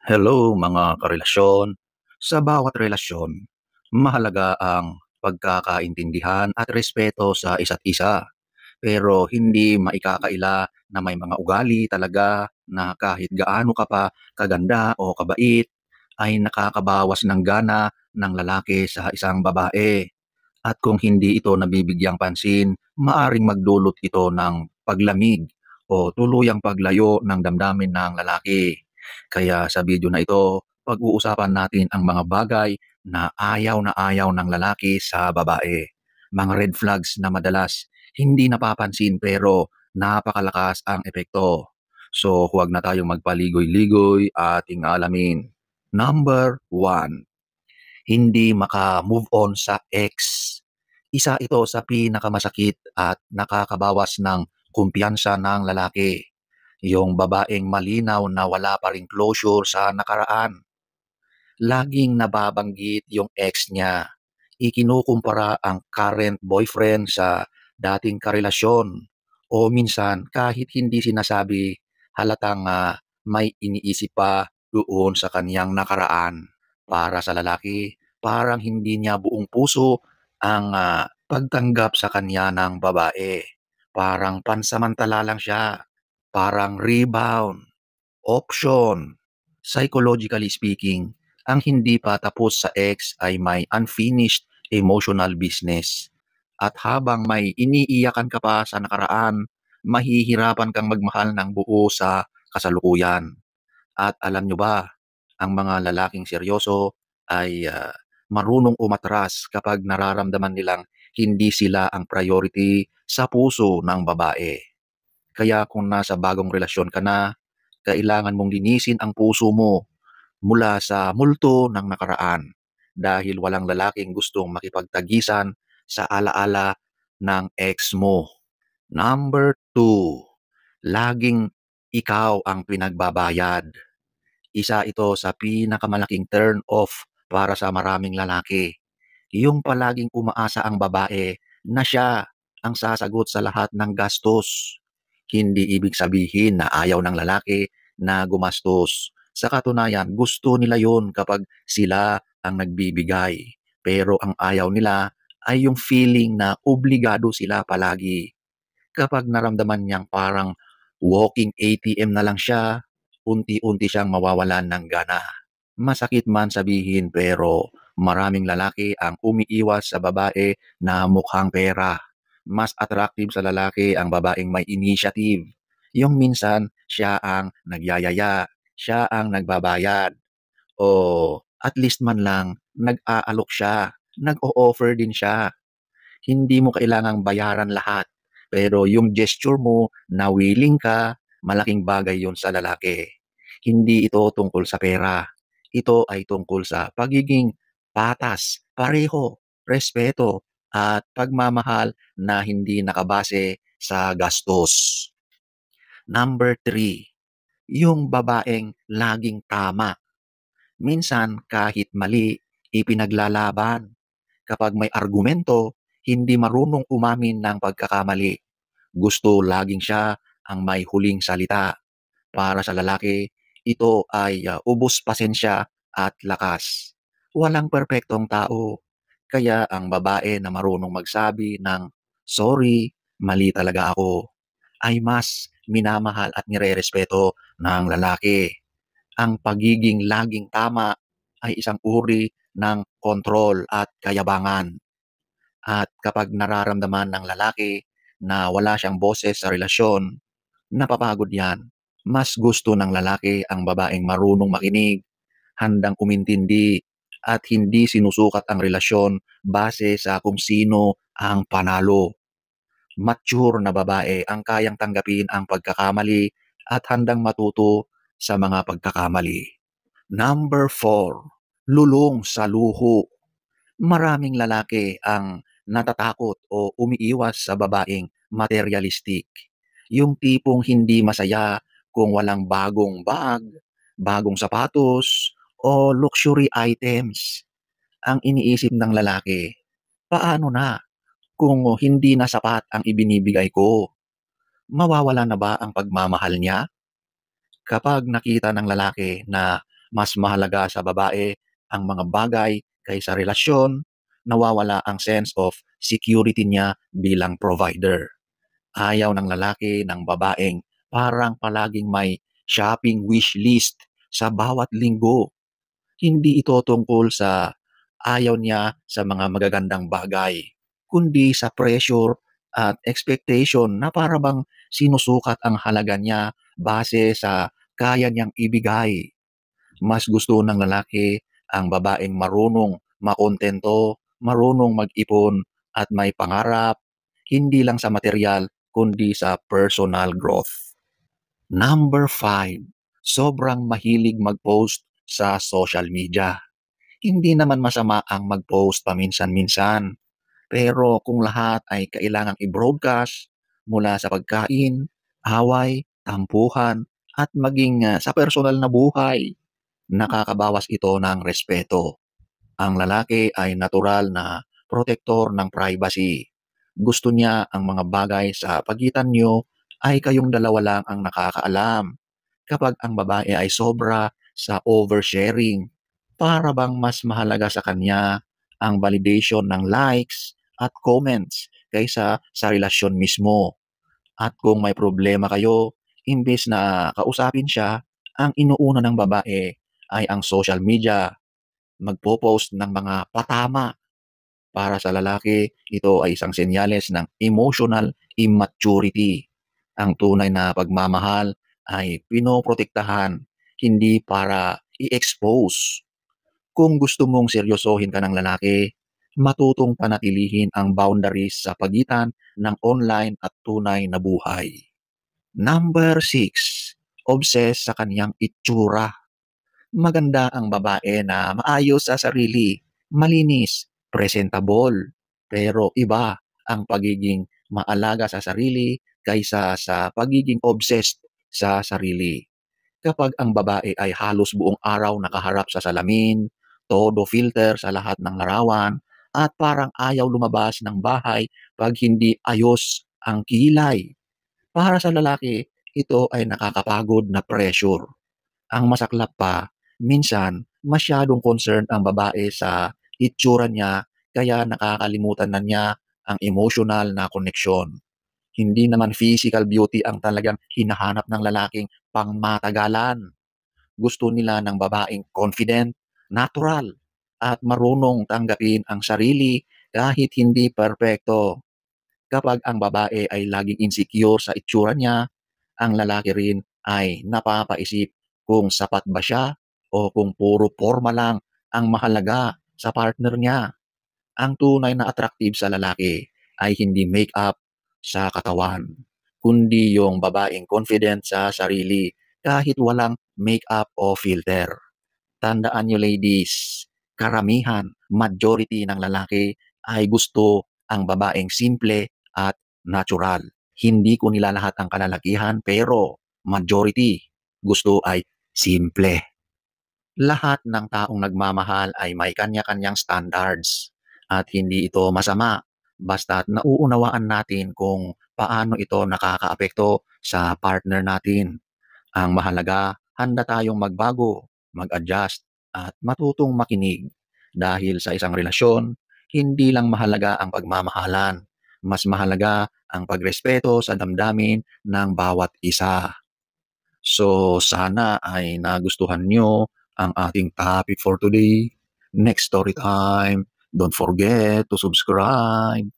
Hello mga karelasyon. Sa bawat relasyon, mahalaga ang pagkakaintindihan at respeto sa isa't isa. Pero hindi maikakaila na may mga ugali talaga na kahit gaano ka pa kaganda o kabait ay nakakabawas ng gana ng lalaki sa isang babae. At kung hindi ito nabibigyang pansin, maaring magdulot ito ng paglamig o tuluyang paglayo ng damdamin ng lalaki. Kaya sa video na ito, pag-uusapan natin ang mga bagay na ayaw ng lalaki sa babae. Mga red flags na madalas hindi napapansin pero napakalakas ang epekto. So huwag na tayong magpaligoy-ligoy at alamin. Number 1, hindi maka-move on sa ex. Isa ito sa pinakamasakit at nakakabawas ng kumpiyansa ng lalaki. Yung babaeng malinaw na wala pa ring closure sa nakaraan. Laging nababanggit yung ex niya. Ikinukumpara ang current boyfriend sa dating karelasyon. O minsan, kahit hindi sinasabi, halatang may iniisip pa doon sa kanyang nakaraan. Para sa lalaki, parang hindi niya buong puso ang pagtanggap sa kanya ng babae. Parang pansamantala lang siya. Parang rebound, option. Psychologically speaking, ang hindi pa tapos sa ex ay may unfinished emotional business. At habang may iniiyakan ka pa sa nakaraan, mahihirapan kang magmahal ng buo sa kasalukuyan. At alam nyo ba, ang mga lalaking seryoso ay marunong umatras kapag nararamdaman nilang hindi sila ang priority sa puso ng babae. Kaya kung nasa bagong relasyon ka na, kailangan mong linisin ang puso mo mula sa multo ng nakaraan dahil walang lalaking gustong makipagtagisan sa alaala ng ex mo. Number 2, laging ikaw ang pinagbabayad. Isa ito sa pinakamalaking turn off para sa maraming lalaki. Yung palaging umaasa ang babae na siya ang sasagot sa lahat ng gastos. Hindi ibig sabihin na ayaw ng lalaki na gumastos. Sa katunayan, gusto nila yon kapag sila ang nagbibigay. Pero ang ayaw nila ay yung feeling na obligado sila palagi. Kapag naramdaman niyang parang walking ATM na lang siya, unti-unti siyang mawawalan ng gana. Masakit man sabihin pero maraming lalaki ang umiiwas sa babae na mukhang pera. Mas attractive sa lalaki ang babaeng may initiative. Yung minsan, siya ang nagyayaya, siya ang nagbabayad, o at least man lang nag-aalok siya, nag-o-offer din siya. Hindi mo kailangang bayaran lahat. Pero yung gesture mo na willing ka, malaking bagay yon sa lalaki. Hindi ito tungkol sa pera. Ito ay tungkol sa pagiging patas, pareho, respeto, at pagmamahal na hindi nakabase sa gastos. Number 3, yung babaeng laging tama. Minsan kahit mali, ipinaglalaban. Kapag may argumento, hindi marunong umamin ng pagkakamali. Gusto laging siya ang may huling salita. Para sa lalaki, ito ay ubos pasensya at lakas. Walang perpektong tao. Kaya ang babae na marunong magsabi ng, "Sorry, mali talaga ako," ay mas minamahal at nirerespeto ng lalaki. Ang pagiging laging tama ay isang uri ng kontrol at kayabangan. At kapag nararamdaman ng lalaki na wala siyang boses sa relasyon, napapagod yan. Mas gusto ng lalaki ang babaeng marunong makinig, handang umintindi, at hindi sinusukat ang relasyon base sa kung sino ang panalo. Mature na babae ang kayang tanggapin ang pagkakamali at handang matuto sa mga pagkakamali. Number 4, lulong sa luho. Maraming lalaki ang natatakot o umiiwas sa babaeng materialistic. Yung tipong hindi masaya kung walang bagong bag, bagong sapatos, o luxury items. Ang iniisip ng lalaki, paano na kung hindi na sapat ang ibinibigay ko? Mawawala na ba ang pagmamahal niya? Kapag nakita ng lalaki na mas mahalaga sa babae ang mga bagay kaysa relasyon, nawawala ang sense of security niya bilang provider. Ayaw ng lalaki ng babaeng parang palaging may shopping wish list sa bawat linggo. Hindi ito tungkol sa ayaw niya sa mga magagandang bagay, kundi sa pressure at expectation na para bang sinusukat ang halaga niya base sa kaya niyang ibigay. Mas gusto ng lalaki ang babaeng marunong makontento, marunong mag-ipon at may pangarap, hindi lang sa material kundi sa personal growth. Number 5, sobrang mahilig mag-post sa social media. Hindi naman masama ang mag-post paminsan-minsan, pero kung lahat ay kailangang i-broadcast mula sa pagkain, away, tampuhan, at maging sa personal na buhay, nakakabawas ito ng respeto. Ang lalaki ay natural na protektor ng privacy. Gusto niya ang mga bagay sa pagitan niyo ay kayong dalawa lang ang nakakaalam. Kapag ang babae ay sobra sa oversharing, para bang mas mahalaga sa kanya ang validation ng likes at comments kaysa sa relasyon mismo. At kung may problema kayo, imbes na kausapin siya, ang inuuna ng babae ay ang social media, magpo-post ng mga patama. Para sa lalaki, ito ay isang senyales ng emotional immaturity. Ang tunay na pagmamahal ay pinoprotektahan, hindi para i-expose. Kung gusto mong seryosohin ka ng lalaki, matutong panatilihin ang boundaries sa pagitan ng online at tunay na buhay. Number 6, obsessed sa kanyang itsura. Maganda ang babae na maayos sa sarili, malinis, presentable. Pero iba ang pagiging maalaga sa sarili kaysa sa pagiging obsessed sa sarili. Kapag ang babae ay halos buong araw nakaharap sa salamin, todo filter sa lahat ng larawan, at parang ayaw lumabas ng bahay pag hindi ayos ang kilay. Para sa lalaki, ito ay nakakapagod na pressure. Ang masaklap pa, minsan masyadong concerned ang babae sa itsura niya kaya nakakalimutan na niya ang emotional na koneksyon. Hindi naman physical beauty ang talagang hinahanap ng lalaking pangmatagalan. Gusto nila ng babaeng confident, natural, at marunong tanggapin ang sarili kahit hindi perpekto. Kapag ang babae ay laging insecure sa itsura niya, ang lalaki rin ay napapaisip kung sapat ba siya o kung puro forma lang ang mahalaga sa partner niya. Ang tunay na attractive sa lalaki ay hindi makeup sa katawan, kundi yung babaeng confident sa sarili kahit walang makeup o filter. Tandaan nyo ladies, karamihan, majority ng lalaki ay gusto ang babaeng simple at natural. Hindi ko nilalahat ang kalalakihan pero majority gusto ay simple. Lahat ng taong nagmamahal ay may kanya-kanyang standards at hindi ito masama basta't nauunawaan natin kung paano ito nakakaapekto sa partner natin. Ang mahalaga, handa tayong magbago, mag-adjust, at matutong makinig. Dahil sa isang relasyon, hindi lang mahalaga ang pagmamahalan, mas mahalaga ang pagrespeto sa damdamin ng bawat isa. So sana ay nagustuhan nyo ang ating topic for today. Next story time. Don't forget to subscribe.